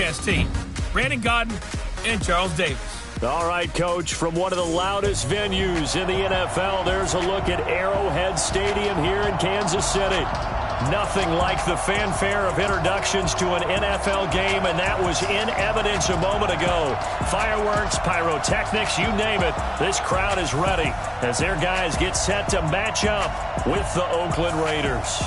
broadcast team, Brandon Gaudin and Charles Davis. All right, Coach, from one of the loudest venues in the NFL, there's a look at Arrowhead Stadium here in Kansas City. Nothing like the fanfare of introductions to an NFL game, and that was in evidence a moment ago. Fireworks, pyrotechnics, you name it. This crowd is ready as their guys get set to match up with the Oakland Raiders.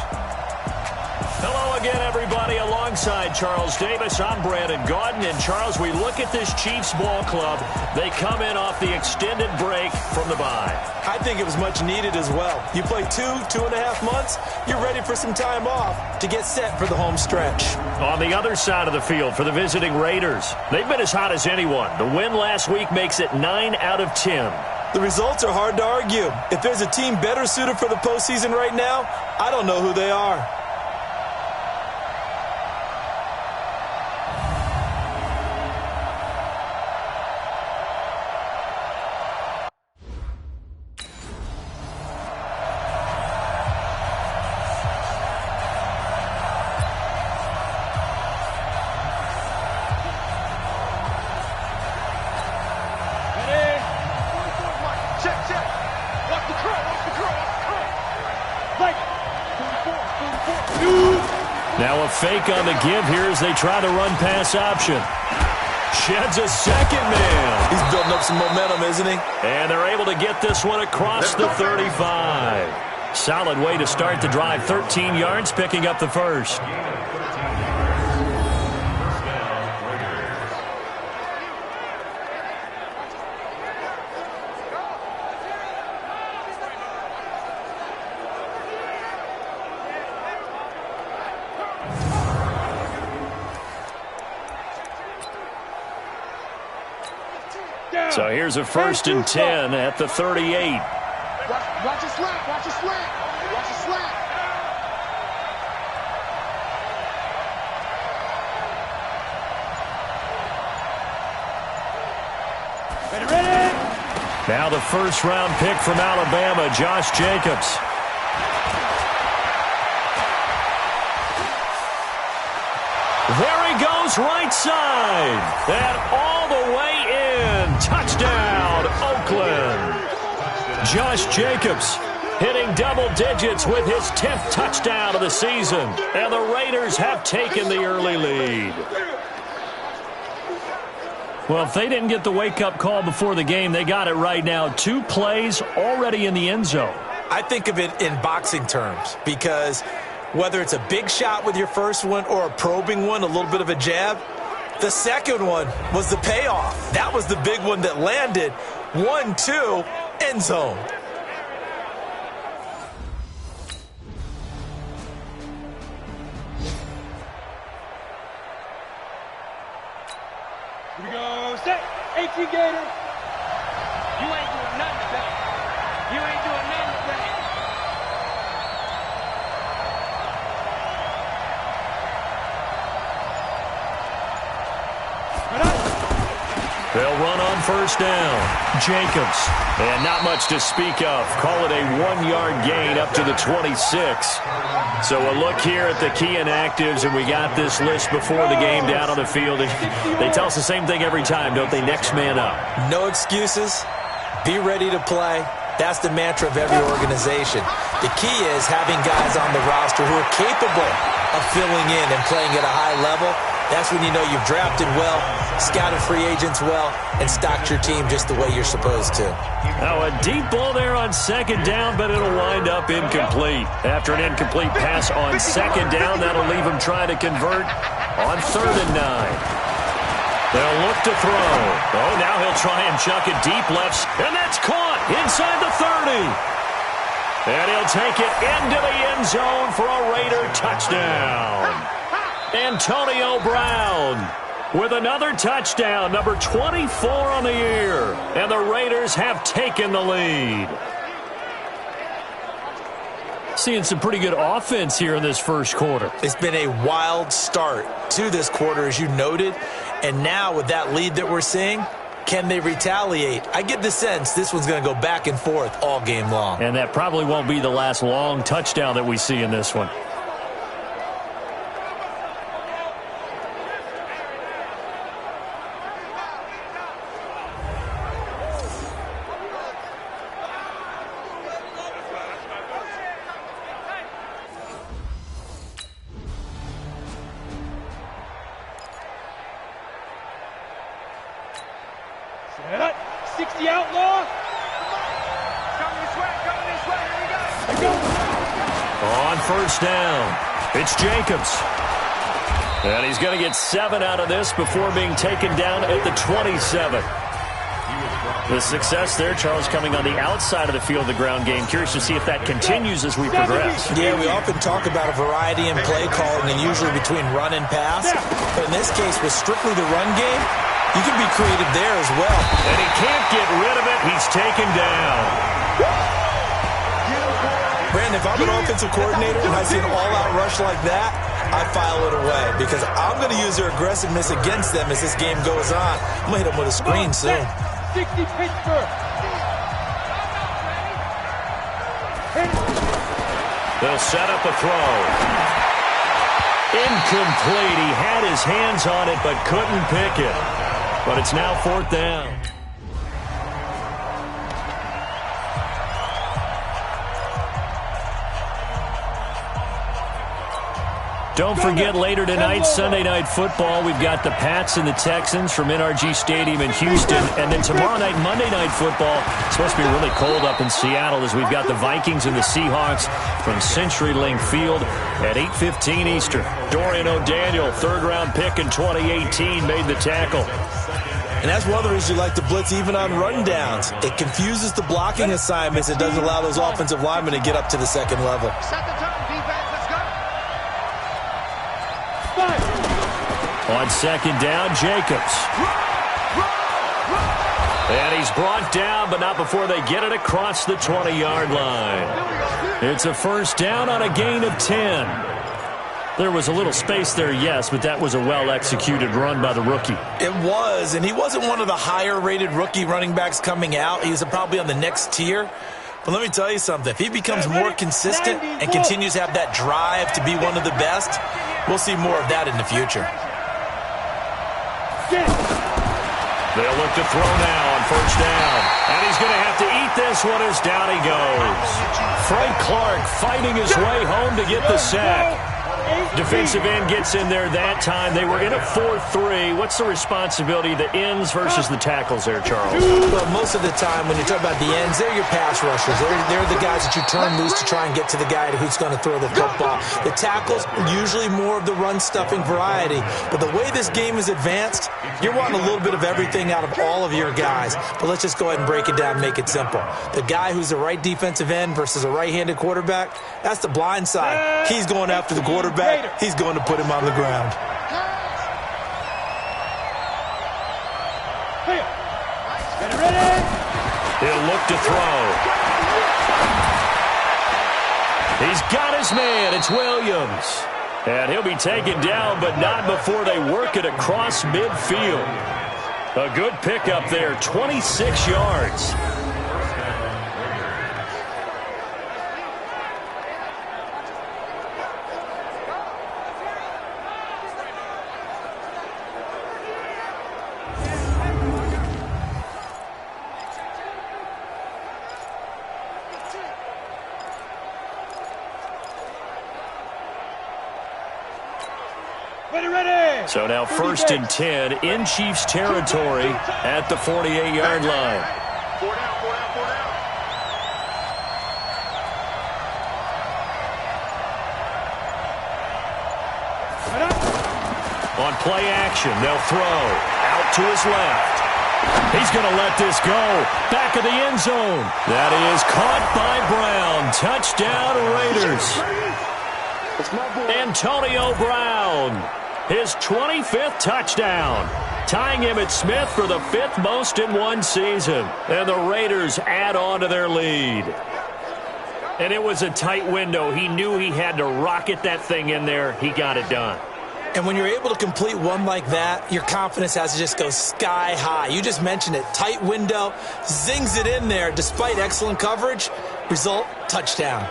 Hello again, everybody. Alongside Charles Davis, I'm Brandon Gaudin. And, Charles, we look at this Chiefs ball club. They come in off the extended break from the bye. I think it was much needed as well. You play 2.5 months, you're ready for some time off to get set for the home stretch. On the other side of the field for the visiting Raiders, they've been as hot as anyone. The win last week makes it 9 out of 10. The results are hard to argue. If there's a team better suited for the postseason right now, I don't know who they are. Now a fake on the give here as they try to run pass option. Sheds a second man. He's building up some momentum, isn't he? And they're able to get this one across the 35. Solid way to start the drive. 13 yards, picking up the first. So here's a 1st and 10 at the 38. Watch a slap, watch a slap, watch a slap. Ready? Now the first-round pick from Alabama, Josh Jacobs. There he goes, right side. And all the way in. Touchdown, Oakland. Josh Jacobs hitting double digits with his 10th touchdown of the season. And the Raiders have taken the early lead. Well, if they didn't get the wake-up call before the game, they got it right now. 2 plays already in the end zone. I think of it in boxing terms because whether it's a big shot with your first one or a probing one, a little bit of a jab, the second one was the payoff. That was the big one that landed. 1-2, end zone. Here we go, set, 18 Gator. You ain't doing nothing today. You ain't doing nothing today. They'll run on first down. Jacobs. And not much to speak of. Call it a 1-yard gain up to the 26. So a look here at the key inactives, and we got this list before the game down on the field. They tell us the same thing every time, don't they? Next man up. No excuses. Be ready to play. That's the mantra of every organization. The key is having guys on the roster who are capable of filling in and playing at a high level. That's when you know you've drafted well, scouted free agents well, and stocked your team just the way you're supposed to. Now a deep ball there on second down, but it'll wind up incomplete. After an incomplete pass on second down, that'll leave him trying to convert on 3rd and 9. They'll look to throw. Oh, now he'll try and chuck it deep left, and that's caught inside the 30. And he'll take it into the end zone for a Raider touchdown. Antonio Brown with another touchdown, number 24 on the year. And the Raiders have taken the lead. Seeing some pretty good offense here in this first quarter. It's been a wild start to this quarter, as you noted. And now with that lead that we're seeing, can they retaliate? I get the sense this one's going to go back and forth all game long. And that probably won't be the last long touchdown that we see in this one. 60 outlaw. Coming this way, here we go. On first down, it's Jacobs. And he's going to get 7 out of this before being taken down at the 27. The success there, Charles, coming on the outside of the field, the ground game. Curious to see if that continues as we progress. Yeah, we often talk about a variety in play calling and usually between run and pass. But in this case, with strictly the run game, you can be creative there as well. And he can't get rid of it. He's taken down. Brandon, if I'm an offensive coordinator and I see an all-out rush like that, I file it away because I'm going to use their aggressiveness against them as this game goes on. I'm going to hit them with a screen soon. 60 Pittsburgh. They'll set up a throw. Incomplete. He had his hands on it but couldn't pick it. But it's now 4th down. Don't forget, later tonight, Sunday Night Football, we've got the Pats and the Texans from NRG Stadium in Houston. And then tomorrow night, Monday Night Football, it's supposed to be really cold up in Seattle as we've got the Vikings and the Seahawks from CenturyLink Field at 8:15 Eastern. Dorian O'Daniel, third-round pick in 2018, made the tackle. And that's one of the reasons you like to blitz even on rundowns. It confuses the blocking assignments. It doesn't allow those offensive linemen to get up to the second level. Set the tone, defense. Let's go. On second down, Jacobs. And he's brought down, but not before they get it across the 20-yard line. It's a first down on a gain of 10. There was a little space there, yes, but that was a well-executed run by the rookie. It was, and he wasn't one of the higher-rated rookie running backs coming out. He was probably on the next tier. But let me tell you something. If he becomes more consistent and continues to have that drive to be one of the best, we'll see more of that in the future. They'll look to throw now on first down. And he's going to have to eat this one as down he goes. Frank Clark fighting his way home to get the sack. Defensive end gets in there that time. They were in a 4-3. What's the responsibility of the ends versus the tackles there, Charles? Well, most of the time when you talk about the ends, they're your pass rushers. They're the guys that you turn loose to try and get to the guy who's going to throw the football. The tackles, usually more of the run-stuffing variety. But the way this game is advanced, you're wanting a little bit of everything out of all of your guys. But let's just go ahead and break it down and make it simple. The guy who's the right defensive end versus a right-handed quarterback, that's the blind side. He's going after the quarterback. He's going to put him on the ground. He'll look to throw. He's got his man. It's Williams. And he'll be taken down, but not before they work it across midfield. A good pickup there, 26 yards. So now 1st and 10 in Chiefs territory at the 48-yard line. On play action, they'll throw out to his left. He's going to let this go. Back of the end zone. That is caught by Brown. Touchdown Raiders. Antonio Brown. His 25th touchdown, tying him at Smith for the 5th most in one season. And the Raiders add on to their lead. And it was a tight window. He knew he had to rocket that thing in there. He got it done. And when you're able to complete one like that, your confidence has to just go sky high. You just mentioned it. Tight window, zings it in there despite excellent coverage. Result, touchdown.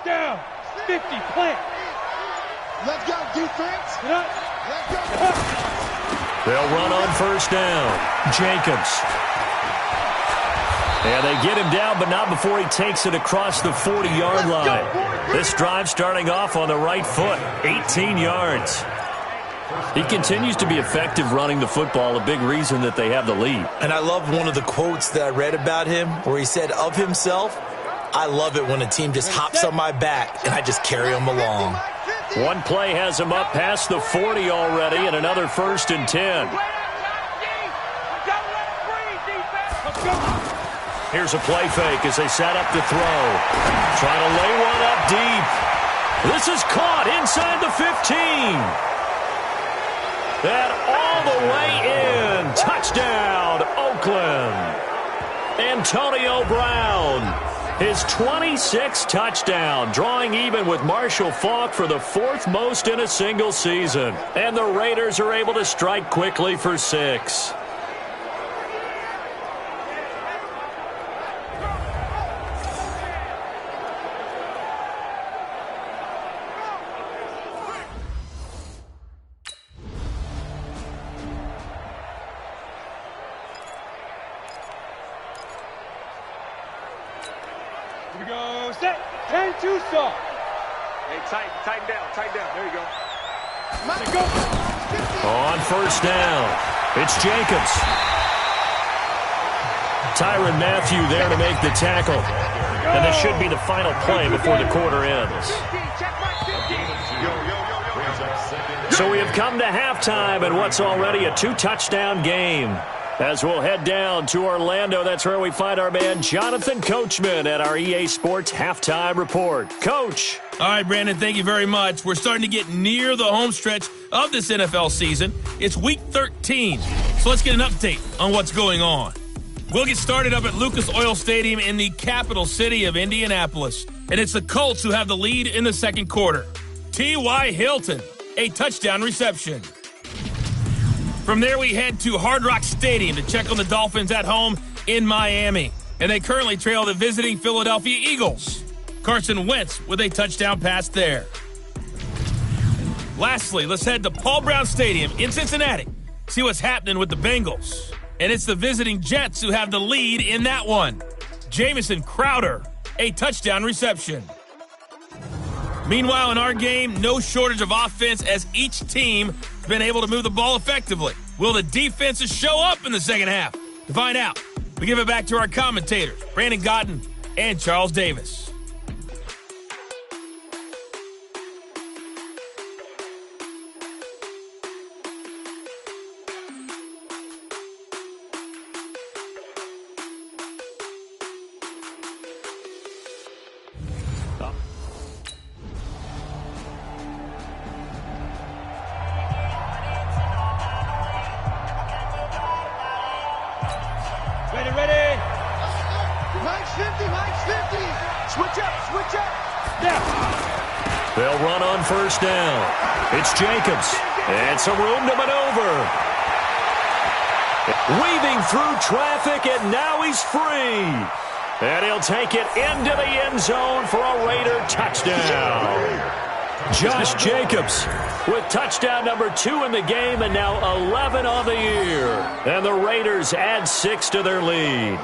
Down, 50, plant. Let's go, defense. Let's go. They'll run on first down. Jacobs. And they get him down, but not before he takes it across the 40-yard line. This drive starting off on the right foot, 18 yards. He continues to be effective running the football, a big reason that they have the lead. And I love one of the quotes that I read about him where he said of himself, I love it when a team just hops on my back and I just carry them along. One play has him up past the 40 already and another 1st and 10. Here's a play fake as they set up to throw. Trying to lay one up deep. This is caught inside the 15. And all the way in. Touchdown, Oakland. Antonio Brown, his 26th touchdown, drawing even with Marshall Faulk for the 4th most in a single season. And the Raiders are able to strike quickly for 6. Here we go, set, 10-2 saw. Hey, tighten down, there you go. Let's go. On first down, it's Jacobs. Tyrann Mathieu there to make the tackle. And this should be the final play before the quarter ends. So we have come to halftime in what's already a 2-touchdown game. As we'll head down to Orlando, that's where we find our man Jonathan Coachman at our EA Sports Halftime Report. Coach. All right, Brandon, thank you very much. We're starting to get near the home stretch of this NFL season. It's Week 13, so let's get an update on what's going on. We'll get started up at Lucas Oil Stadium in the capital city of Indianapolis, and it's the Colts who have the lead in the second quarter. T.Y. Hilton, a touchdown reception. From there, we head to Hard Rock Stadium to check on the Dolphins at home in Miami. And they currently trail the visiting Philadelphia Eagles. Carson Wentz with a touchdown pass there. Lastly, let's head to Paul Brown Stadium in Cincinnati. See what's happening with the Bengals. And it's the visiting Jets who have the lead in that one. Jamison Crowder, a touchdown reception. Meanwhile, in our game, no shortage of offense as each team has been able to move the ball effectively. Will the defenses show up in the second half? To find out, we give it back to our commentators, Brandon Gaudin and Charles Davis. Ready. Mike's 50. Switch up. Now. They'll run on first down. It's Jacobs. And some room to maneuver. Weaving through traffic, and now he's free. And he'll take it into the end zone for a Raider touchdown. Josh Jacobs with touchdown number 2 in the game and now 11 on the year. And the Raiders add 6 to their lead.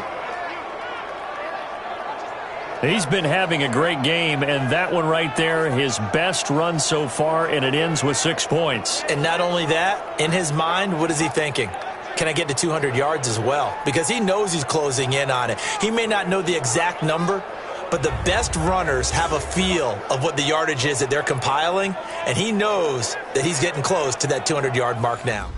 He's been having a great game, and that one right there, his best run so far, and it ends with 6 points. And not only that, in his mind, what is he thinking? Can I get to 200 yards as well? Because he knows he's closing in on it. He may not know the exact number, but the best runners have a feel of what the yardage is that they're compiling, and he knows that he's getting close to that 200-yard mark now.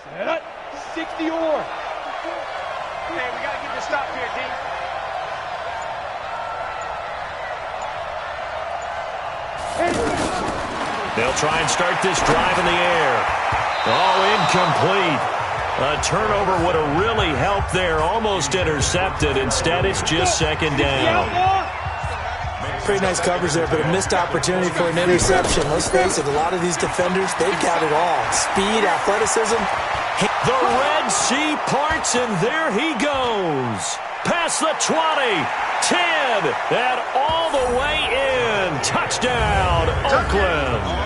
Set. 60 or. Hey, we got to get this stop here, D. They'll try and start this drive in the air. Oh, incomplete. A turnover would have really helped there. Almost intercepted. Instead, it's just second down. Pretty nice coverage there, but a missed opportunity for an interception. Let's face it, a lot of these defenders, they've got it all. Speed, athleticism. The Red Sea parts, and there he goes. Past the 20, 10, and all the way in. Touchdown, Oakland.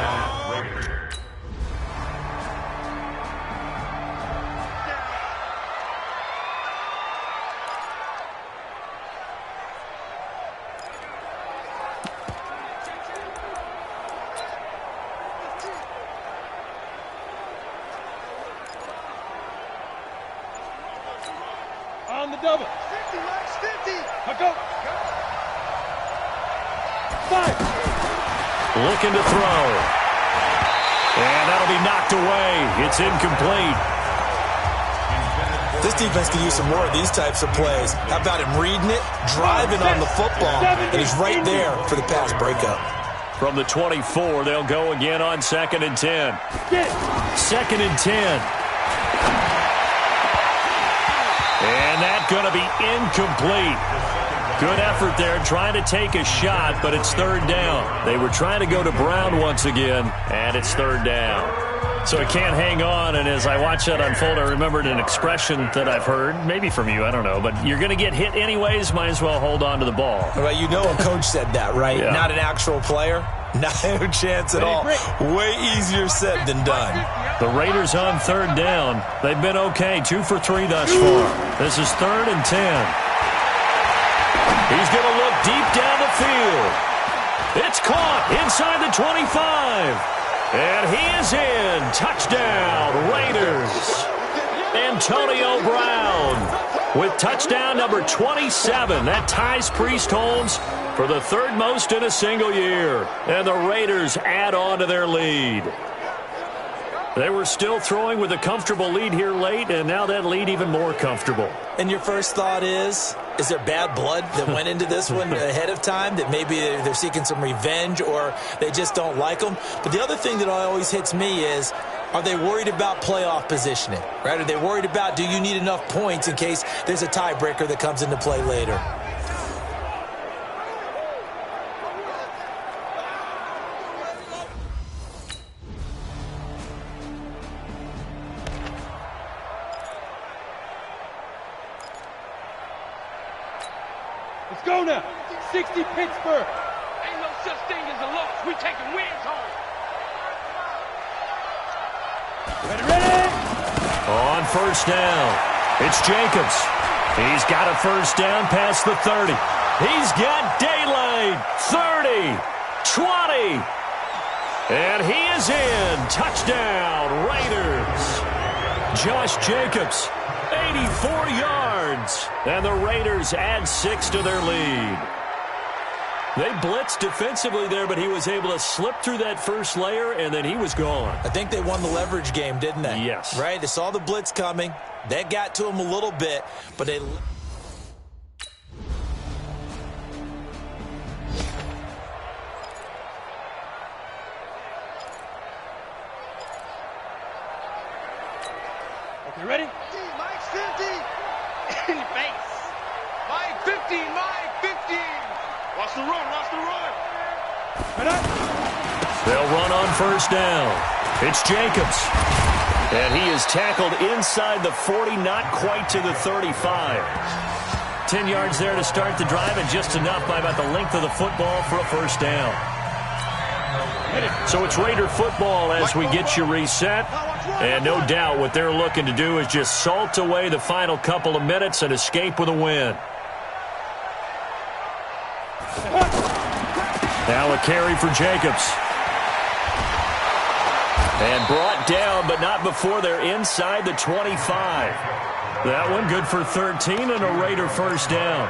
On the double. 50, Max 50. Go. 5. Looking to throw. And that'll be knocked away. It's incomplete. This defense can use some more of these types of plays. How about him reading it, driving on the football, and he's right there for the pass breakup. From the 24, they'll go again on 2nd and 10. 2nd and 10. And that's going to be incomplete. Good effort there, trying to take a shot, but it's 3rd down. They were trying to go to Brown once again, and it's 3rd down. So it can't hang on, and as I watch that unfold, I remembered an expression that I've heard, maybe from you, I don't know, but you're going to get hit anyways, might as well hold on to the ball. Well, you know a coach said that, right? Yeah. Not an actual player. No chance at all. Way easier said than done. The Raiders on 3rd down. They've been okay, 2 for 3 thus far. This is 3rd and 10. He's going to look deep down the field. It's caught inside the 25. And he is in. Touchdown, Raiders. Antonio Brown with touchdown number 27. That ties Priest-Holmes for the 3rd most in a single year. And the Raiders add on to their lead. They were still throwing with a comfortable lead here late, and now that lead even more comfortable. And your first thought is there bad blood that went into this one ahead of time, that maybe they're seeking some revenge or they just don't like them? But the other thing that always hits me is, are they worried about playoff positioning? Right? Are they worried about, do you need enough points in case there's a tiebreaker that comes into play later? Let's go now. 60 Pittsburgh. Ain't no such thing as a loss. We taking wins home. Ready? On 1st down, it's Jacobs. He's got a 1st down past the 30. He's got daylight. 30, 20. And he is in. Touchdown, Raiders. Josh Jacobs, 84 yards. And the Raiders add 6 to their lead. They blitzed defensively there, but he was able to slip through that first layer, and then he was gone. I think they won the leverage game, didn't they? Yes. Right? They saw the blitz coming. That got to him a little bit, but they... Okay, ready? Mike's 50. In the face. Mike 50, Mike 50. Watch the run, watch the run. They'll run on 1st down. It's Jacobs. And he is tackled inside the 40, not quite to the 35. 10 yards there to start the drive, and just enough by about the length of the football for a 1st down. So it's Raider football as we get you reset. And no doubt what they're looking to do is just salt away the final couple of minutes and escape with a win. Now a carry for Jacobs. And brought down, but not before they're inside the 25. That one good for 13 and a Raider 1st down.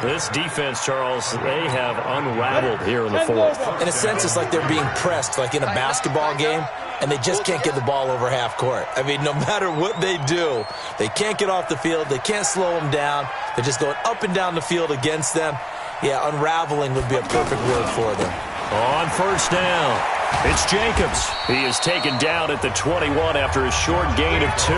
This defense, Charles, they have unraveled here in the 4th. In a sense, it's like they're being pressed, like in a basketball game, and they just can't get the ball over half court. I mean, no matter what they do, they can't get off the field. They can't slow them down. They're just going up and down the field against them. Yeah, unraveling would be a perfect word for them. On 1st down, it's Jacobs. He is taken down at the 21 after a short gain of 2.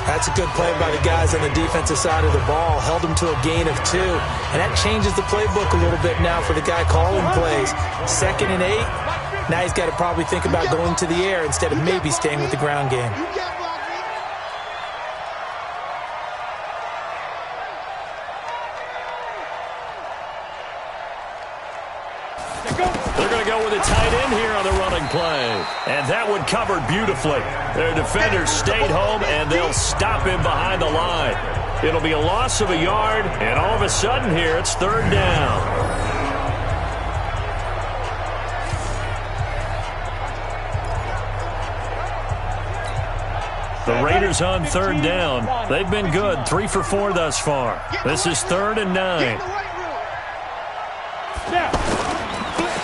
That's a good play by the guys on the defensive side of the ball. Held them to a gain of 2. And that changes the playbook a little bit now for the guy calling plays. 2nd and 8. Now he's got to probably think about going to the air instead of maybe staying with the ground game. They're going to go with a tight end here on the running play. And that one covered beautifully. Their defenders stayed home, and they'll stop him behind the line. It'll be a loss of a yard, and all of a sudden here, it's 3rd down. The Raiders on 3rd down. They've been good, 3 for 4 thus far. This is 3rd and 9.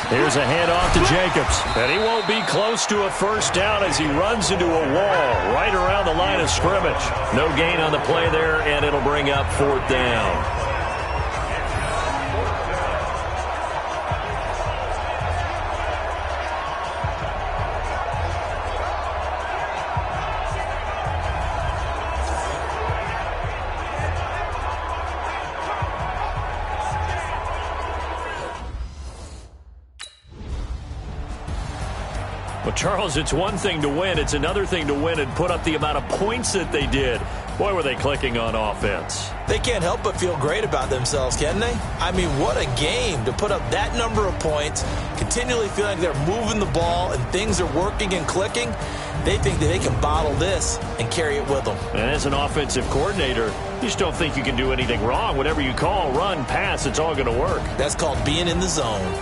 Here's a handoff to Jacobs, and he won't be close to a first down as he runs into a wall right around the line of scrimmage. No gain on the play there, and it'll bring up 4th down. Well, Charles, it's one thing to win. It's another thing to win and put up the amount of points that they did. Boy, were they clicking on offense. They can't help but feel great about themselves, can they? I mean, what a game to put up that number of points, continually feeling they're moving the ball and things are working and clicking. They think that they can bottle this and carry it with them. And as an offensive coordinator, you just don't think you can do anything wrong. Whatever you call, run, pass, it's all going to work. That's called being in the zone.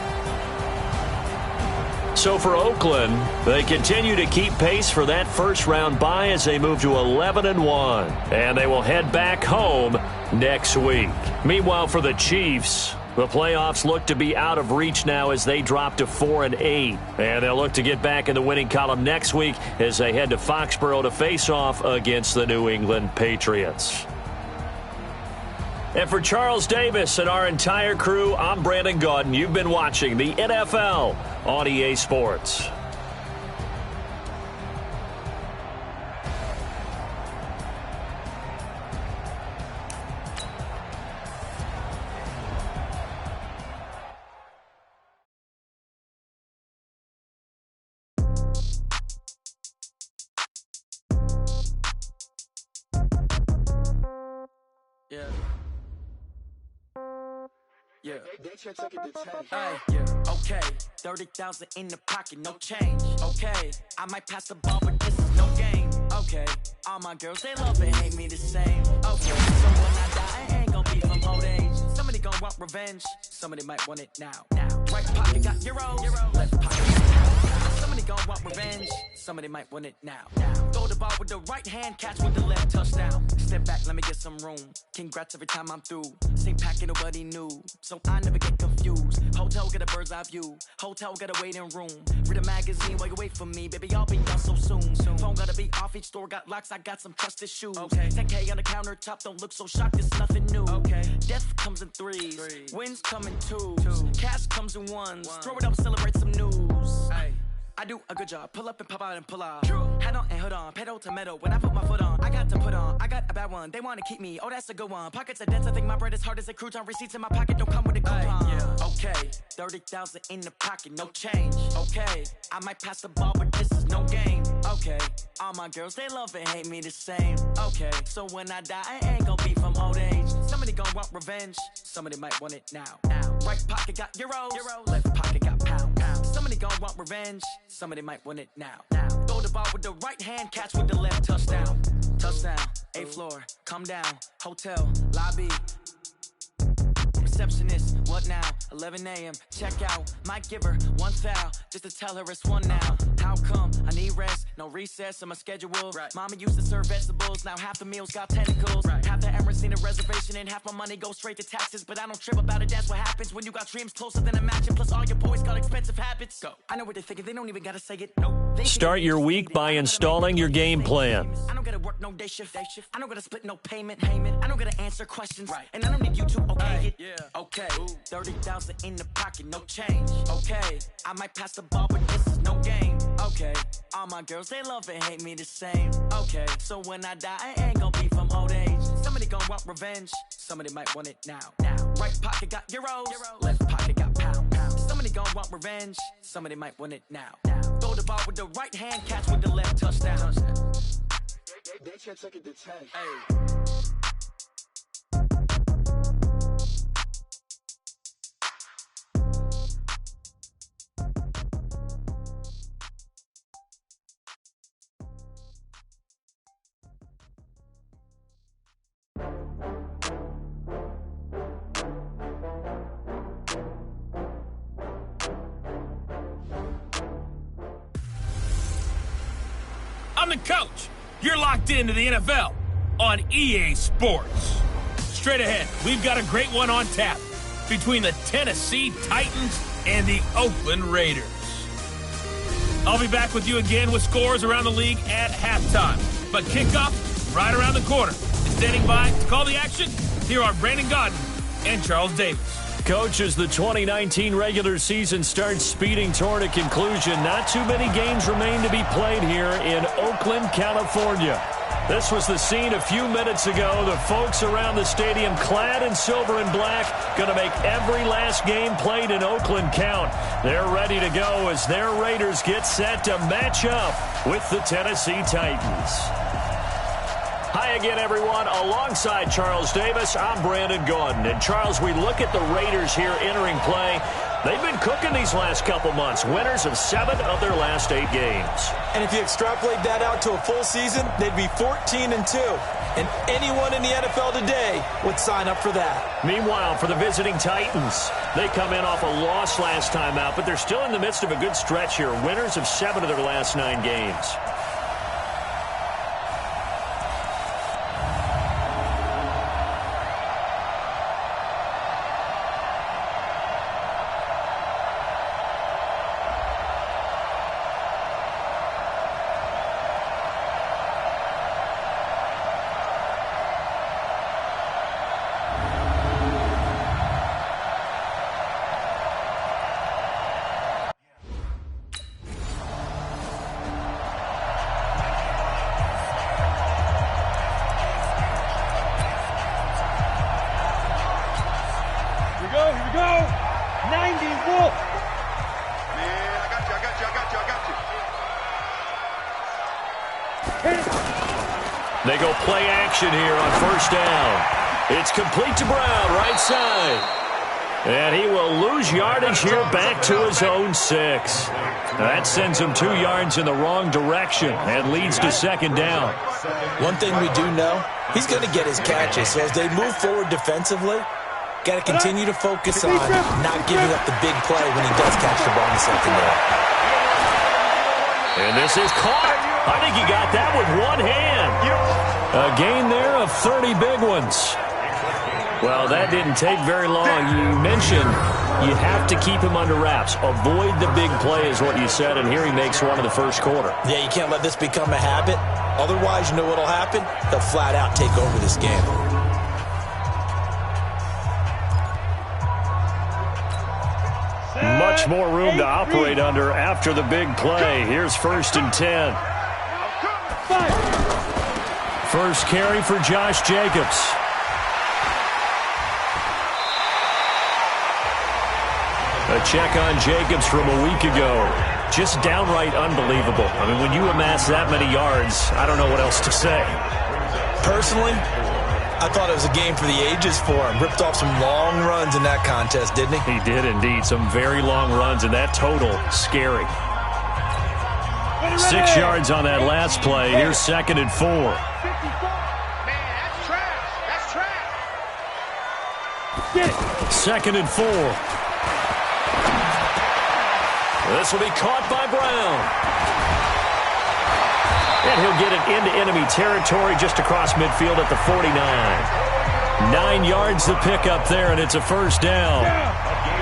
So for Oakland, they continue to keep pace for that first-round bye as they move to 11-1. And they will head back home next week. Meanwhile, for the Chiefs, the playoffs look to be out of reach now as they drop to 4-8. And they'll look to get back in the winning column next week as they head to Foxborough to face off against the New England Patriots. And for Charles Davis and our entire crew, I'm Brandon Gaudin. You've been watching the NFL on EA Sports. Yeah. Yeah, okay. 30,000 in the pocket, no change. Okay, I might pass the ball, but this is no game. Okay, all my girls, they love and hate me the same. Okay, so when I die, I ain't gonna be from old age. Somebody gonna want revenge, somebody might want it now. Right pocket got euros, left pocket got pounds. Somebody gonna want revenge, somebody might want it now. Throw the ball with the right hand, catch with the left, touchdown. Step back, let me get some room. Congrats every time I'm through. Same packet, nobody knew, so I never get confused. Hotel get a bird's eye view. Hotel get a waiting room. Read a magazine while you wait for me, baby. I'll be done so soon. Phone gotta be off. Each store got locks. I got some trusted shoes. Okay. 10K on the countertop. Don't look so shocked. It's nothing new. Okay. Death comes in threes. Wins come in twos. Cash comes in ones. Throw it up, celebrate some news. Ay. I do a good job. Pull up and pop out and pull out. Head on and hood on. Pedal to metal. When I put my foot on, I got to put on. I got a bad one. They want to keep me. Oh, that's a good one. Pockets are dense. I think my bread is hard as a crouton. Receipts in my pocket don't come with a coupon. Yeah. Okay. 30,000 in the pocket. No change. Okay. I might pass the ball, but this is no game. Okay. All my girls, they love and hate me the same. Okay. So when I die, I ain't gonna be from old age. Somebody gonna want revenge. Somebody might want it now. Right pocket got euros. Left pocket got pounds. Somebody gonna want revenge. Somebody might want it now. Throw the ball with the right hand, catch with the left, touchdown. Touchdown, 8th floor, come down, hotel, lobby. Receptionist, what now? 11 a.m. Check out. Might give her one foul just to tell her it's one now. How come? I need rest, no recess in my schedule. Right. Mama used to serve vegetables, now half the meals got tentacles. Right. Half the Emirates need a reservation and half my money goes straight to taxes. But I don't trip about it, that's what happens when you got dreams closer than a matching. Plus all your boys got expensive habits. Go. I know what they're thinking, they don't even gotta say it. Nope. Start your week by installing your game plan. I don't gotta work no day shift. I don't gotta split no payment. I don't gotta answer questions. Right. And I don't need you to okay it. Yeah. Okay. 30,000 in the pocket, no change. Okay. I might pass the ball, but this is no game. Okay. Okay, all my girls, they love and hate me the same. Okay, so when I die, I ain't gonna be from old age. Somebody gonna want revenge, somebody might want it now. Right pocket got euros, left pocket got pounds. Somebody gonna want revenge, somebody might want it now. Throw the ball with the right hand, catch with the left, touchdown. They can't take it to 10. Hey. I'm the coach. You're locked into the NFL on EA Sports. Straight ahead, we've got a great one on tap between the Tennessee Titans and the Oakland Raiders. I'll be back with you again with scores around the league at halftime. But kickoff right around the corner. Standing by to call the action, here are Brandon Godden and Charles Davis. Coach, as the 2019 regular season starts speeding toward a conclusion, not too many games remain to be played here in Oakland, California. This was the scene a few minutes ago. The folks around the stadium clad in silver and black going to make every last game played in Oakland count. They're ready to go as their Raiders get set to match up with the Tennessee Titans. Hi again, everyone. Alongside Charles Davis, I'm Brandon Gaudin. And Charles, we look at the Raiders here entering play. They've been cooking these last couple months, winners of 7 of their last 8 games. And if you extrapolate that out to a full season, they'd be 14-2. And anyone in the NFL today would sign up for that. Meanwhile, for the visiting Titans, they come in off a loss last time out, but they're still in the midst of a good stretch here, winners of 7 of their last 9 games. Here we go. 90 Wolf. Man, I got you. They go play action here on first down. It's complete to Brown, right side. And he will lose yardage here back to his own 6. That sends him 2 yards in the wrong direction and leads to second down. One thing we do know, he's going to get his catches. So as they move forward defensively, got to continue to focus on not giving up the big play when he does catch the ball in the secondary. And this is caught. I think he got that with one hand. A gain there of 30 big ones. Well, that didn't take very long. You mentioned you have to keep him under wraps. Avoid the big play is what you said, and here he makes one in the first quarter. Yeah, you can't let this become a habit. Otherwise, you know what will happen? They'll flat out take over this game. Much more room to operate under after the big play. Here's 1st and 10. First carry for Josh Jacobs. A check on Jacobs from a week ago. Just downright unbelievable. I mean, when you amass that many yards, I don't know what else to say. Personally, I thought it was a game for the ages for him. Ripped off some long runs in that contest, didn't he? He did indeed. Some very long runs, and that total, scary. 6 yards on that last play. Here's 2nd and 4. Man, that's trash. That's trash. 2nd and 4. This will be caught by Brown. And he'll get it into enemy territory just across midfield at the 49. 9 yards to pick up there, and it's a first down.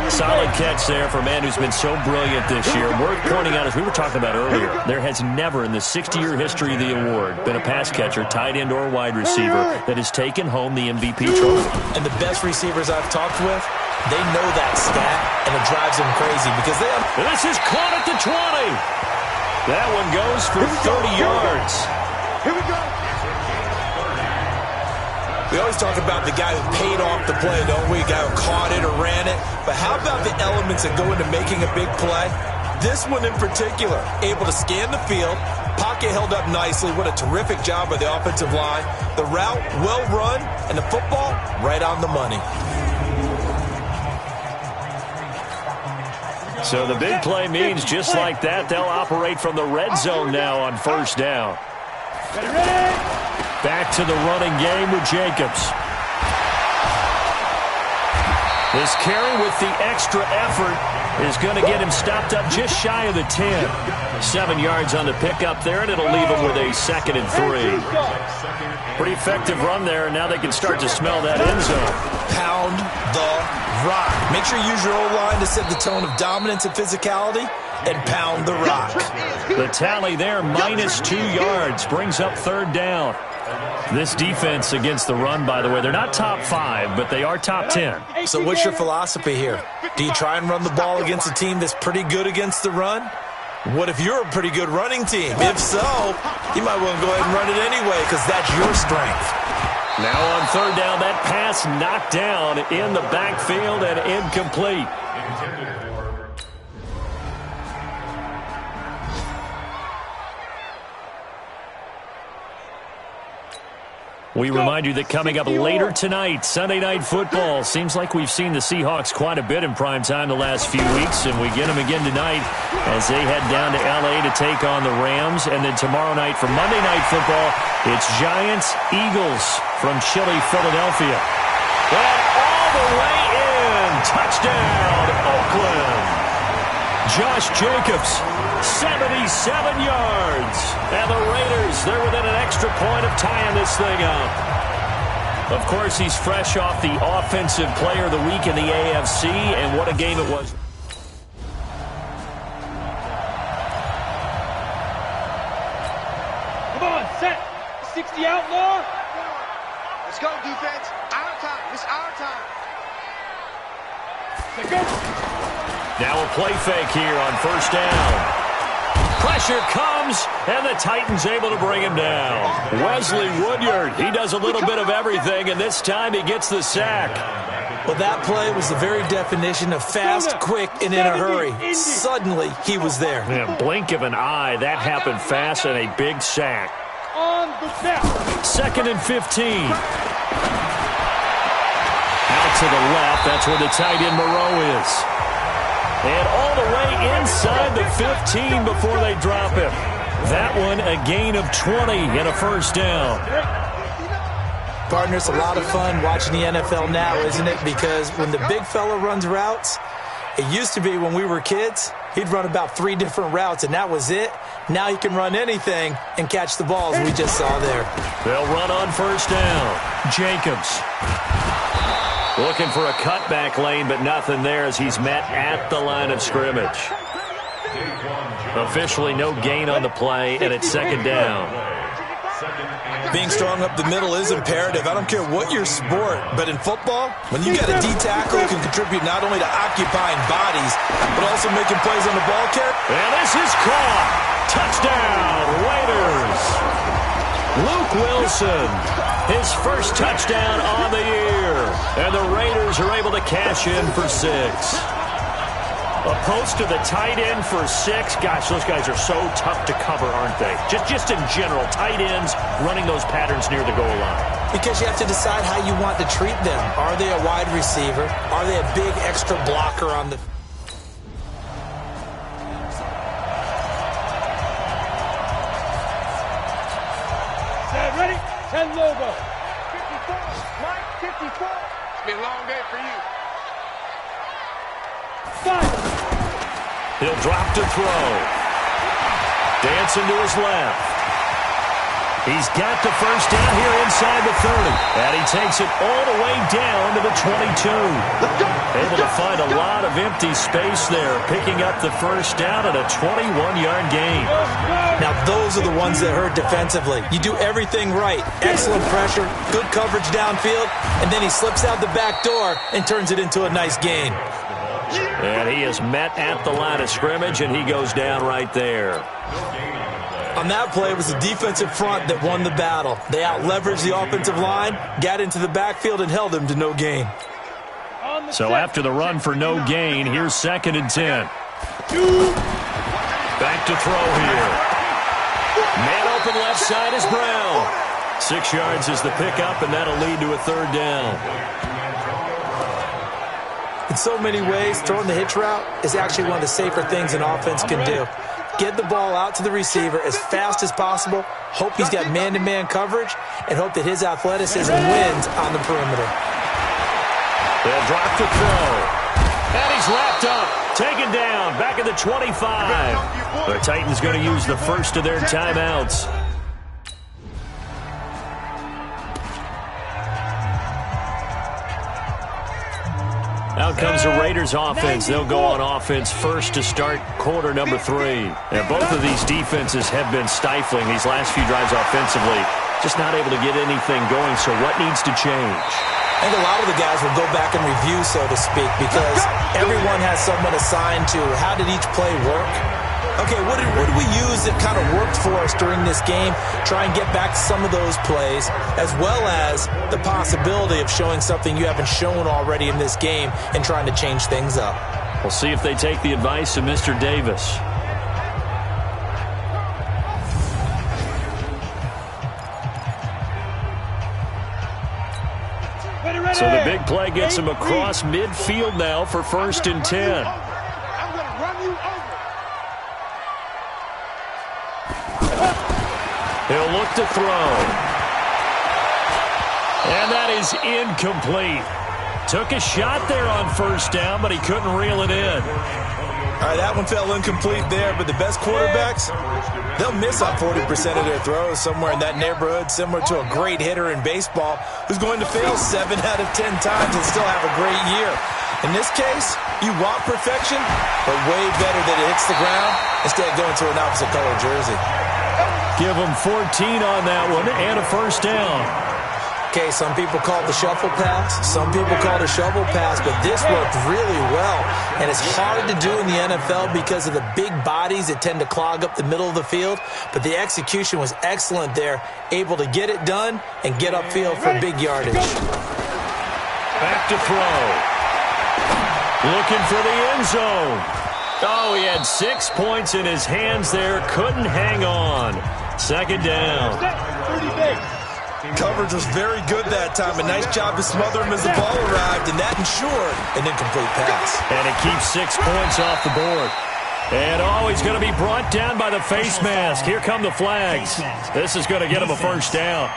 Solid catch there for a man who's been so brilliant this year. Worth pointing out, as we were talking about earlier, there has never in the 60-year history of the award been a pass catcher, tight end, or wide receiver that has taken home the MVP trophy. And the best receivers I've talked with, they know that stat, and it drives them crazy because they have... This is caught at the 20. That one goes for 30 yards. Here we go. We always talk about the guy who paid off the play, don't we? The guy who caught it or ran it. But how about the elements that go into making a big play? This one in particular, able to scan the field, pocket held up nicely. What a terrific job by the offensive line. The route, well run, and the football, right on the money. So the big play means just like that, they'll operate from the red zone now on first down. Back to the running game with Jacobs. This carry with the extra effort is going to get him stopped up just shy of the 10. 7 yards on the pickup there, and it'll leave him with a 2nd and 3. Pretty effective run there, and now they can start to smell that end zone. Pound the rock. Make sure you use your O-line to set the tone of dominance and physicality, and pound the rock. The tally there, -2 yards, brings up 3rd down. This defense against the run, by the way, they're not top 5, but they are top 10. So what's your philosophy here? Do you try and run the ball against a team that's pretty good against the run? What if you're a pretty good running team? If so, you might want to go ahead and run it anyway because that's your strength. Now on 3rd down, that pass knocked down in the backfield and incomplete. We remind you that coming up later tonight, Sunday Night Football. Seems like we've seen the Seahawks quite a bit in prime time the last few weeks, and we get them again tonight as they head down to L.A. to take on the Rams. And then tomorrow night for Monday Night Football, it's Giants-Eagles from chilly Philadelphia. And all the way in, touchdown, Oakland. Josh Jacobs, 77 yards. And the Raiders, they're within an extra point of tying this thing up. Of course, he's fresh off the Offensive Player of the Week in the AFC, and what a game it was. Come on, set. 60 outlaw. Let's go, defense. Our time. It's our time. Set, go. Now a play fake here on first down. Pressure comes, and the Titans able to bring him down. Wesley Woodyard, he does a little bit of everything, and this time he gets the sack. Well, that play was the very definition of fast, quick, and in a hurry. Suddenly, he was there. Yeah, blink of an eye, that happened fast, and a big sack. On the snap. 2nd and 15. Out to the left, that's where the tight end Moreau is. And all the way inside the 15 before they drop him. That one, a gain of 20 and a first down. Partner, it's a lot of fun watching the NFL now, isn't it? Because when the big fella runs routes, it used to be when we were kids, he'd run about 3 different routes, and that was it. Now he can run anything and catch the balls we just saw there. They'll run on first down. Jacobs. Looking for a cutback lane, but nothing there as he's met at the line of scrimmage. Officially no gain on the play, and it's 2nd down. Being strong up the middle is imperative. I don't care what your sport, but in football, when you got a D-tackle who can contribute not only to occupying bodies, but also making plays on the ball carrier. And this is caught. Touchdown, Raiders. Luke Wilson, his first touchdown on the year. And the Raiders are able to cash in for 6. A post to the tight end for 6. Gosh, those guys are so tough to cover, aren't they? Just in general, tight ends running those patterns near the goal line. Because you have to decide how you want to treat them. Are they a wide receiver? Are they a big extra blocker on the... Ready? 10 logo. 54. Mike, 54. It's been a long day for you. 5. He'll drop to throw. Dancing to his left. He's got the first down here inside the 30. And he takes it all the way down to the 22. Able to find a lot of empty space there, picking up the first down at a 21-yard gain. Now, those are the ones that hurt defensively. You do everything right. Excellent pressure, good coverage downfield, and then he slips out the back door and turns it into a nice gain. And he is met at the line of scrimmage, and he goes down right there. On that play, it was the defensive front that won the battle. They out-leveraged the offensive line, got into the backfield, and held him to no gain. So after the run for no gain, here's 2nd and 10. Back to throw here. Man open left side is Brown. 6 yards is the pickup, and that'll lead to a 3rd down. In so many ways, throwing the hitch route is actually one of the safer things an offense can do. Get the ball out to the receiver as fast as possible, hope he's got man-to-man coverage, and hope that his athleticism wins on the perimeter. They'll drop to throw. And he's wrapped up. Taken down. Back at the 25. The Titans going to use the first of their timeouts. Out comes the Raiders offense. They'll go on offense first to start quarter number 3. And both of these defenses have been stifling these last few drives offensively. Just not able to get anything going. So what needs to change? I think a lot of the guys will go back and review, so to speak, because everyone has someone assigned to how did each play work. Okay, what did we use that kind of worked for us during this game? Try and get back to some of those plays, as well as the possibility of showing something you haven't shown already in this game and trying to change things up. We'll see if they take the advice of Mr. Davis. So the big play gets him across midfield now for 1st and 10. I'm going to run you over. He'll look to throw. And that is incomplete. Took a shot there on 1st down, but he couldn't reel it in. All right, that one fell incomplete there, but the best quarterbacks, they'll miss on 40% of their throws somewhere in that neighborhood, similar to a great hitter in baseball who's going to fail 7 out of 10 times and still have a great year. In this case, you want perfection, but way better that it hits the ground instead of going to an opposite color jersey. Give him 14 on that one and a 1st down. Okay, some people call it the shuffle pass. Some people call it a shovel pass, but this worked really well. And it's hard to do in the NFL because of the big bodies that tend to clog up the middle of the field. But the execution was excellent there, able to get it done and get upfield for big yardage. Back to throw. Looking for the end zone. Oh, he had 6 points in his hands there. Couldn't hang on. 2nd down. Coverage was very good that time. A nice job to smother him as the ball arrived, and that ensured an incomplete pass. And it keeps 6 points off the board. And he's going to be brought down by the face mask. Here come the flags. This is going to get him a 1st down.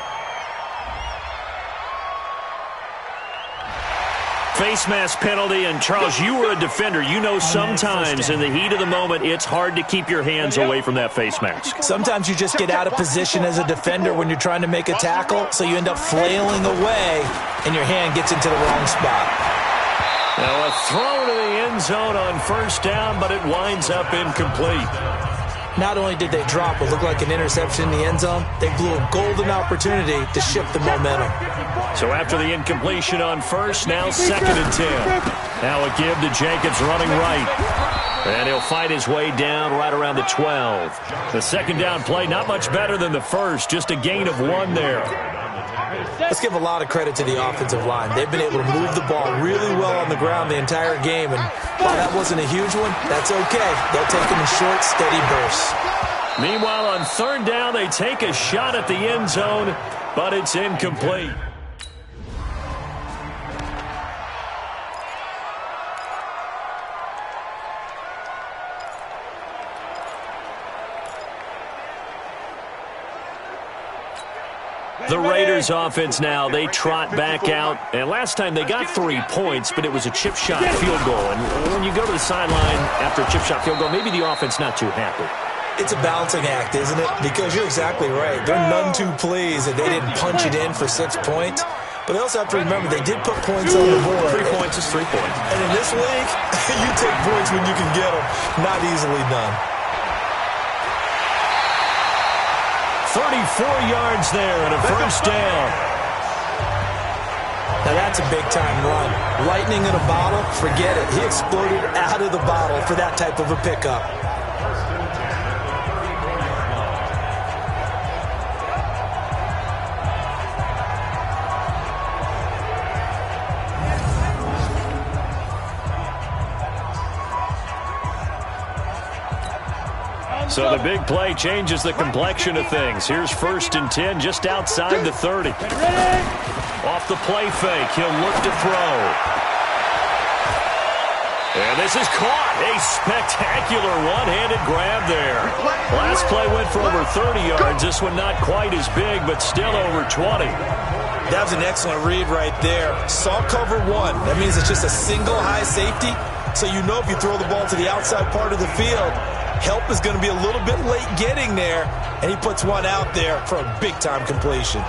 Face mask penalty, and Charles, you were a defender. You know sometimes in the heat of the moment, it's hard to keep your hands away from that face mask. Sometimes you just get out of position as a defender when you're trying to make a tackle, so you end up flailing away, and your hand gets into the wrong spot. Now a throw to the end zone on 1st down, but it winds up incomplete. Not only did they drop what looked like an interception in the end zone, they blew a golden opportunity to shift the momentum. So after the incompletion on 1st, now 2nd and 10. Now a give to Jacobs running right. And he'll fight his way down right around the 12. The 2nd down play, not much better than the 1st, just a gain of 1 there. Let's give a lot of credit to the offensive line. They've been able to move the ball really well on the ground the entire game, and while that wasn't a huge one, that's okay. They'll take them in short, steady bursts. Meanwhile, on 3rd down, they take a shot at the end zone, but it's incomplete. The Raiders offense now, they trot back out. And last time they got 3 points, but it was a chip shot field goal. And when you go to the sideline after a chip shot field goal, maybe the offense not too happy. It's a balancing act, isn't it? Because you're exactly right. They're none too pleased that they didn't punch it in for 6 points. But they also have to remember they did put points on the board. 3 points is 3 points. And in this league, you take points when you can get them. Not easily done. 34 yards there and a 1st down. Now that's a big-time run. Lightning in a bottle, forget it. He exploded out of the bottle for that type of a pickup. So the big play changes the complexion of things. Here's 1st and 10 just outside the 30. Off the play fake, he'll look to throw. And this is caught. A spectacular one-handed grab there. Last play went for over 30 yards. This one not quite as big, but still over 20. That was an excellent read right there. Saw cover one. That means it's just a single high safety. So you know if you throw the ball to the outside part of the field, help is going to be a little bit late getting there, and he puts one out there for a big-time completion.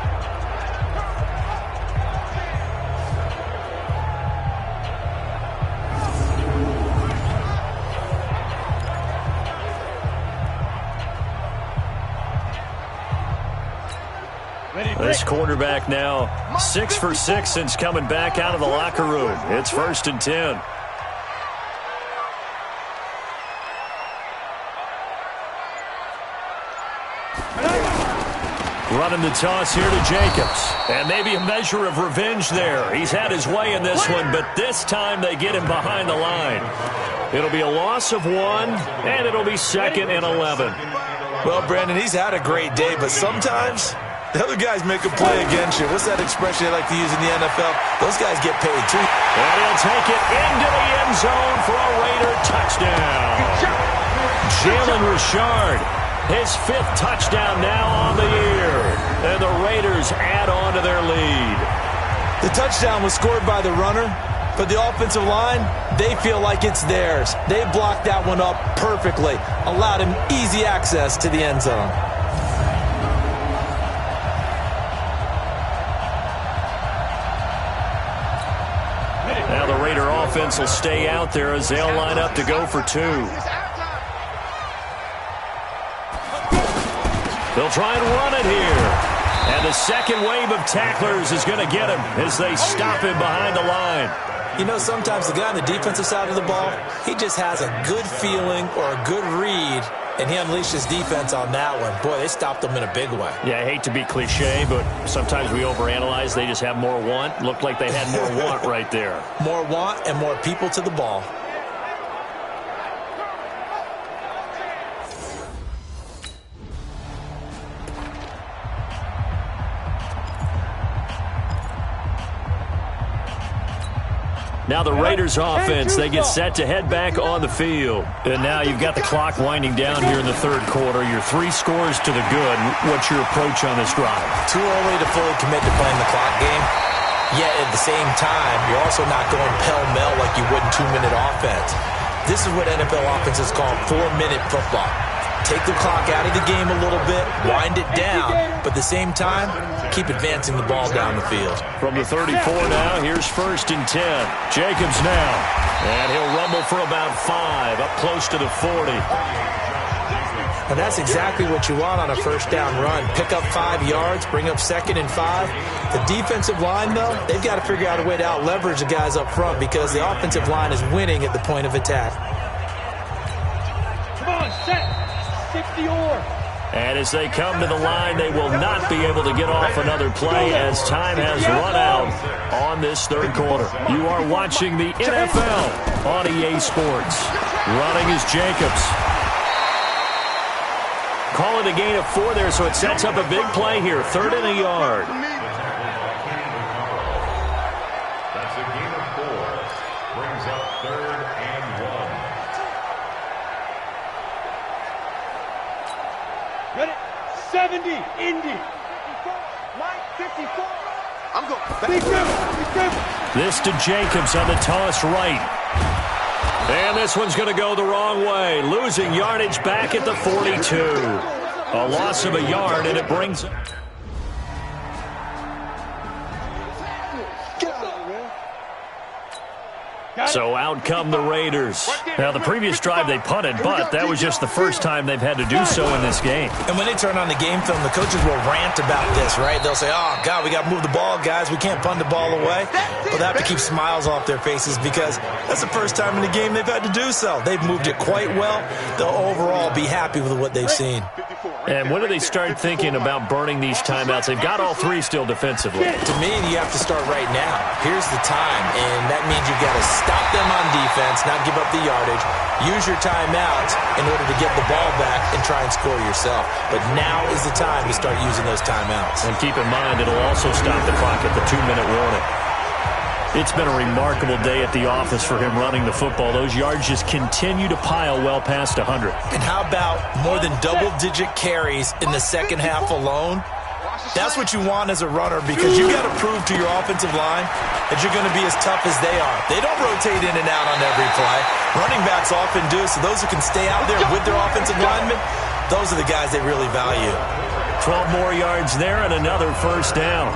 This quarterback now 6 for 6 since coming back out of the locker room. It's 1st and 10. Running the toss here to Jacobs. And maybe a measure of revenge there. He's had his way in this one, but this time they get him behind the line. It'll be a loss of 1, and it'll be 2nd and 11. Well, Brandon, he's had a great day, but sometimes the other guys make a play against you. What's that expression they like to use in the NFL? Those guys get paid, too. And he'll take it into the end zone for a Raider touchdown. Jalen Richard. His 5th touchdown now on the year. And the Raiders add on to their lead. The touchdown was scored by the runner, but the offensive line, they feel like it's theirs. They blocked that one up perfectly, allowed him easy access to the end zone. Now the Raider offense will stay out there as they'll line up to go for 2. They'll try and run it here. And the second wave of tacklers is going to get him as they stop him behind the line. You know, sometimes the guy on the defensive side of the ball, he just has a good feeling or a good read, and he unleashed his defense on that one. Boy, they stopped him in a big way. Yeah, I hate to be cliche, but sometimes we overanalyze. They just have more want. Looked like they had more want right there. More want and more people to the ball. Now the Raiders offense, they get set to head back on the field. And now you've got the clock winding down here in the 3rd quarter. You're 3 scores to the good. What's your approach on this drive? Too early to fully commit to playing the clock game. Yet at the same time, you're also not going pell-mell like you would in 2-minute offense. This is what NFL offenses call 4-minute football. Take the clock out of the game a little bit, wind it down, but at the same time, keep advancing the ball down the field. From the 34 now, here's 1st and 10. Jacobs now. And he'll rumble for about 5, up close to the 40. And that's exactly what you want on a 1st down run. Pick up 5 yards, bring up 2nd and 5. The defensive line, though, they've got to figure out a way to out-leverage the guys up front because the offensive line is winning at the point of attack. Come on, set. 60-or. And as they come to the line, they will not be able to get off another play as time has run out on this 3rd quarter. You are watching the NFL on EA Sports. Running is Jacobs. Call it a gain of 4 there, so it sets up a big play here. 3rd and a yard. That's a gain of 4. Brings up 3rd and 1. Ready? 70, Indy. 54. I'm going. Big dribble. This to Jacobs on the toss right. And this one's going to go the wrong way. Losing yardage back at the 42. A loss of a yard, and it brings... Get out of here, man. So out come the Raiders. Now, the previous drive they punted, but that was just the first time they've had to do so in this game. And when they turn on the game film, the coaches will rant about this, right? They'll say, oh, God, we got to move the ball, guys. We can't punt the ball away. But they have to keep smiles off their faces because that's the first time in the game they've had to do so. They've moved it quite well. They'll overall be happy with what they've seen. And when do they start thinking about burning these timeouts? They've got all three still defensively. To me, you have to start right now. Here's the time, and that means you've got to stop them on defense, not give up the yardage, use your timeouts in order to get the ball back and try and score yourself. But now is the time to start using those timeouts. And keep in mind, it'll also stop the clock at the 2-minute warning. It's been a remarkable day at the office for him running the football. Those yards just continue to pile well past 100. And how about more than double-digit carries in the second half alone? That's what you want as a runner because you got to prove to your offensive line that you're going to be as tough as they are. They don't rotate in and out on every play. Running backs often do, so those who can stay out there with their offensive linemen, those are the guys they really value. 12 more yards there and another first down.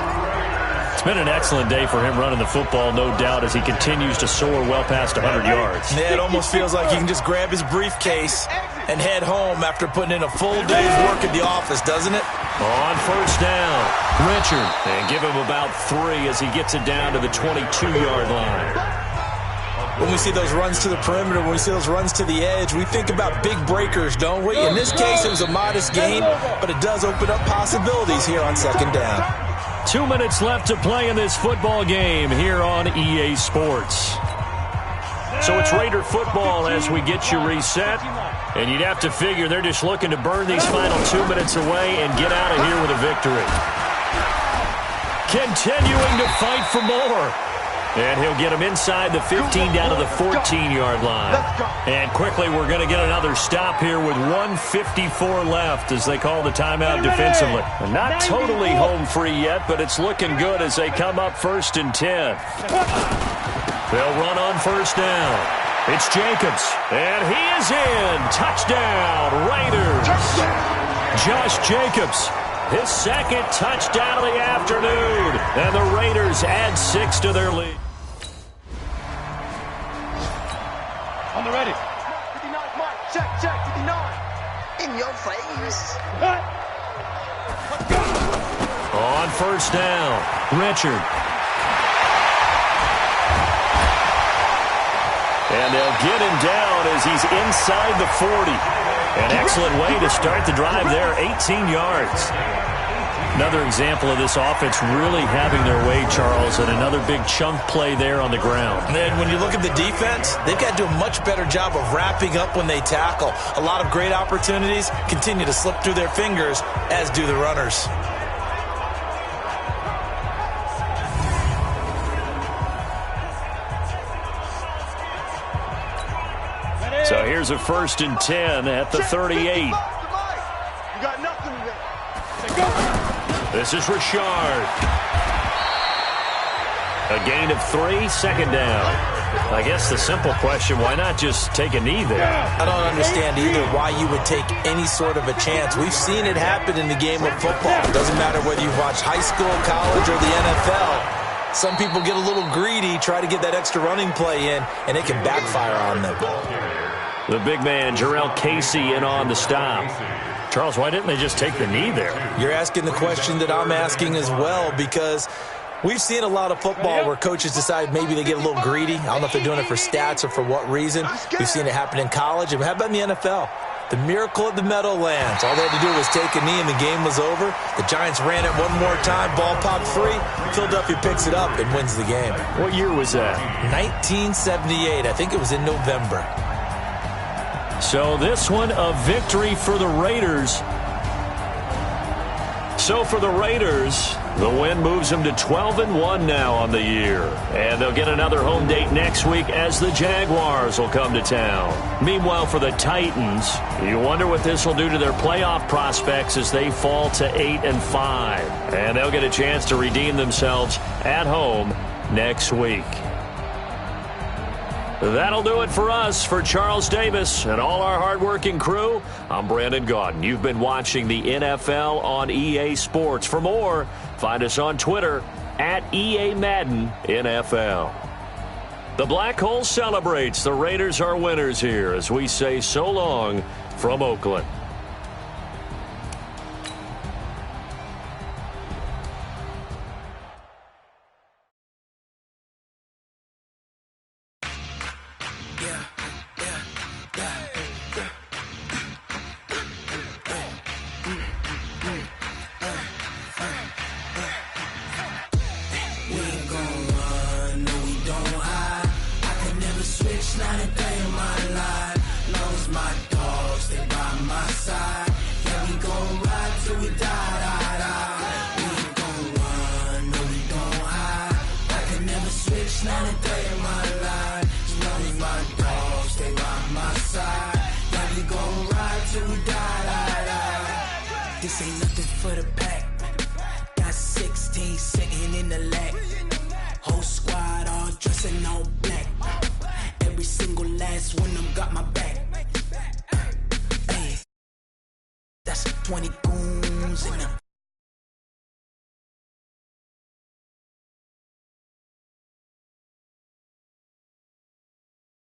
It's been an excellent day for him running the football, no doubt, as he continues to soar well past 100 yards. Yeah, it almost feels like he can just grab his briefcase and head home after putting in a full day's work at the office, doesn't it? On first down, Richard. And give him about 3 as he gets it down to the 22-yard line. When we see those runs to the perimeter, when we see those runs to the edge, we think about big breakers, don't we? In this case, it was a modest gain, but it does open up possibilities here on second down. 2 minutes left to play in this football game here on EA Sports. So it's Raider football as we get you reset. And you'd have to figure they're just looking to burn these final 2 minutes away and get out of here with a victory. Continuing to fight for more. And he'll get him inside the 15 down to the 14-yard line. And quickly we're going to get another stop here with 1:54 left as they call the timeout defensively. Not totally home free yet, but it's looking good as they come up 1st and 10. They'll run on first down. It's Jacobs, and he is in. Touchdown, Raiders. Josh Jacobs, his second touchdown of the afternoon. And the Raiders add 6 to their lead. On the ready. 59, Mark. Check, 59. In your face. On first down, Richard. And they'll get him down as he's inside the 40. An excellent way to start the drive there, 18 yards. Another example of this offense really having their way, Charles, and another big chunk play there on the ground. And then when you look at the defense, they've got to do a much better job of wrapping up when they tackle. A lot of great opportunities continue to slip through their fingers, as do the runners. So here's a 1st and 10 at the 38. You got nothing there. This is Richard. A gain of 3, second down. I guess the simple question, why not just take a knee there? I don't understand either why you would take any sort of a chance. We've seen it happen in the game of football. It doesn't matter whether you've watched high school, college, or the NFL. Some people get a little greedy, try to get that extra running play in, and it can backfire on them. The big man, Jarrell Casey, in on the stop. Charles, why didn't they just take the knee there? You're asking the question that I'm asking as well, because we've seen a lot of football where coaches decide maybe they get a little greedy. I don't know if they're doing it for stats or for what reason. We've seen it happen in college. And how about in the NFL? The miracle of the Meadowlands. All they had to do was take a knee and the game was over. The Giants ran it one more time. Ball popped free. Philadelphia picks it up and wins the game. What year was that? 1978. I think it was in November. So this one, a victory for the Raiders. So for the Raiders, the win moves them to 12-1 now on the year. And they'll get another home date next week as the Jaguars will come to town. Meanwhile, for the Titans, you wonder what this will do to their playoff prospects as they fall to 8-5. And they'll get a chance to redeem themselves at home next week. That'll do it for us. For Charles Davis and all our hardworking crew, I'm Brandon Gaudin. You've been watching the NFL on EA Sports. For more, find us on Twitter @EA Madden NFL. The Black Hole celebrates. The Raiders are winners here as we say so long from Oakland. This ain't nothing for the pack. Got 16 sitting in the lap. Whole squad all dressing all black. Every single last one of them got my back. Hey, that's 20 goons in them.